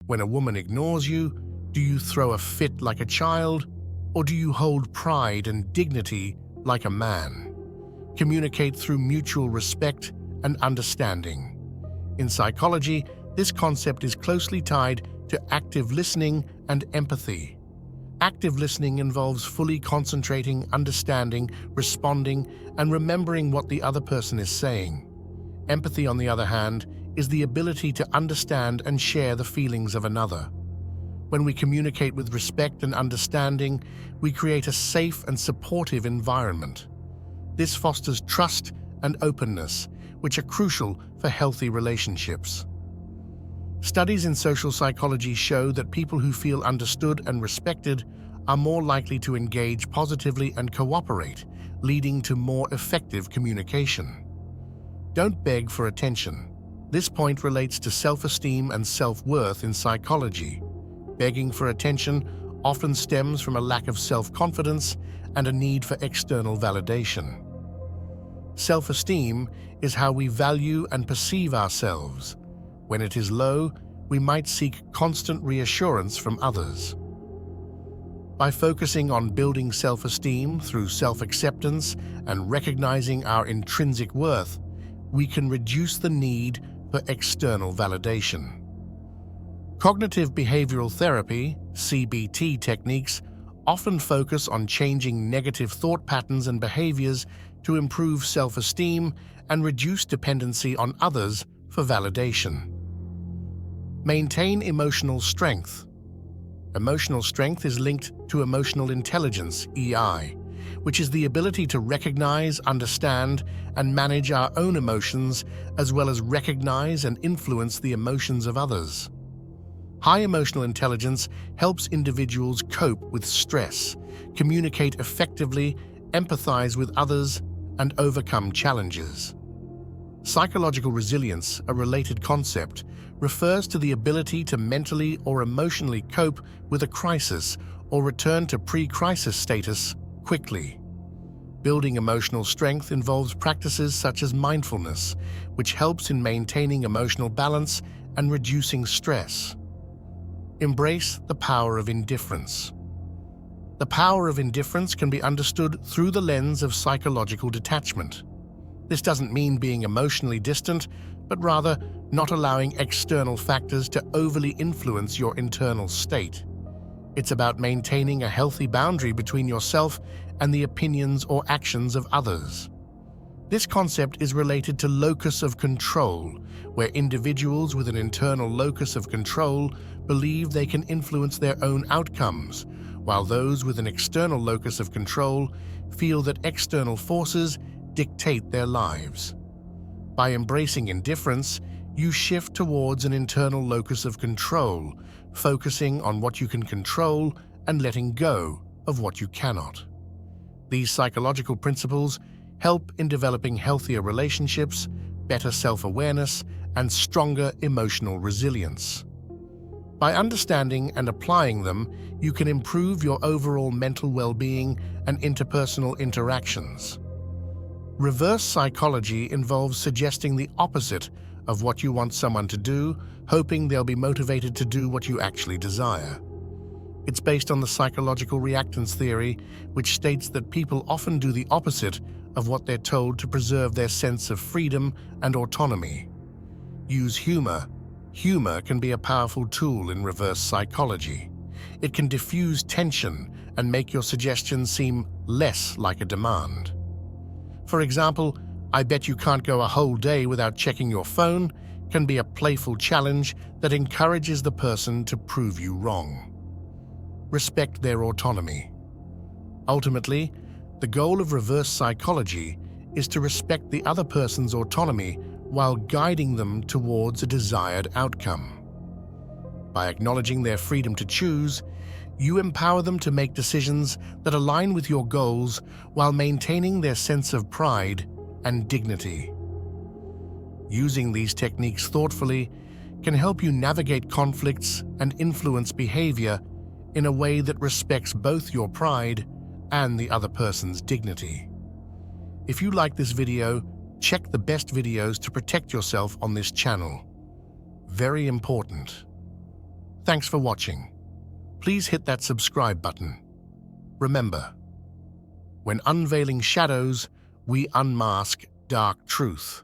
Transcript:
When a woman ignores you, do you throw a fit like a child, or do you hold pride and dignity like a man? Communicate through mutual respect and understanding. In psychology, this concept is closely tied to active listening and empathy. Active listening involves fully concentrating, understanding, responding, and remembering what the other person is saying. Empathy, on the other hand, is the ability to understand and share the feelings of another. When we communicate with respect and understanding, we create a safe and supportive environment. This fosters trust and openness, which are crucial for healthy relationships. Studies in social psychology show that people who feel understood and respected are more likely to engage positively and cooperate, leading to more effective communication. Don't beg for attention. This point relates to self-esteem and self-worth in psychology. Begging for attention often stems from a lack of self-confidence and a need for external validation. Self-esteem is how we value and perceive ourselves. When it is low, we might seek constant reassurance from others. By focusing on building self-esteem through self-acceptance and recognizing our intrinsic worth, we can reduce the need for external validation. Cognitive behavioral therapy, CBT techniques, often focus on changing negative thought patterns and behaviors to improve self-esteem and reduce dependency on others for validation. Maintain emotional strength. Emotional strength is linked to emotional intelligence, EI, which is the ability to recognize, understand, and manage our own emotions, as well as recognize and influence the emotions of others. High emotional intelligence helps individuals cope with stress, communicate effectively, empathize with others, and overcome challenges. Psychological resilience, a related concept, refers to the ability to mentally or emotionally cope with a crisis or return to pre-crisis status quickly. Building emotional strength involves practices such as mindfulness, which helps in maintaining emotional balance and reducing stress. Embrace the power of indifference. The power of indifference can be understood through the lens of psychological detachment. This doesn't mean being emotionally distant, but rather not allowing external factors to overly influence your internal state. It's about maintaining a healthy boundary between yourself and the opinions or actions of others. This concept is related to locus of control, where individuals with an internal locus of control believe they can influence their own outcomes, while those with an external locus of control feel that external forces dictate their lives. By embracing indifference, you shift towards an internal locus of control, focusing on what you can control and letting go of what you cannot. These psychological principles help in developing healthier relationships, better self-awareness, and stronger emotional resilience. By understanding and applying them, you can improve your overall mental well-being and interpersonal interactions. Reverse psychology involves suggesting the opposite of what you want someone to do, hoping they'll be motivated to do what you actually desire. It's based on the psychological reactance theory, which states that people often do the opposite of what they're told to preserve their sense of freedom and autonomy. Use humor. Humor can be a powerful tool in reverse psychology. It can diffuse tension and make your suggestions seem less like a demand. For example, "I bet you can't go a whole day without checking your phone," can be a playful challenge that encourages the person to prove you wrong. Respect their autonomy. Ultimately, the goal of reverse psychology is to respect the other person's autonomy while guiding them towards a desired outcome. By acknowledging their freedom to choose, you empower them to make decisions that align with your goals while maintaining their sense of pride and dignity. Using these techniques thoughtfully can help you navigate conflicts and influence behavior in a way that respects both your pride and the other person's dignity. If you like this video, check the best videos to protect yourself on this channel. Very important. Thanks for watching. Please hit that subscribe button. Remember, when unveiling shadows, we unmask dark truth.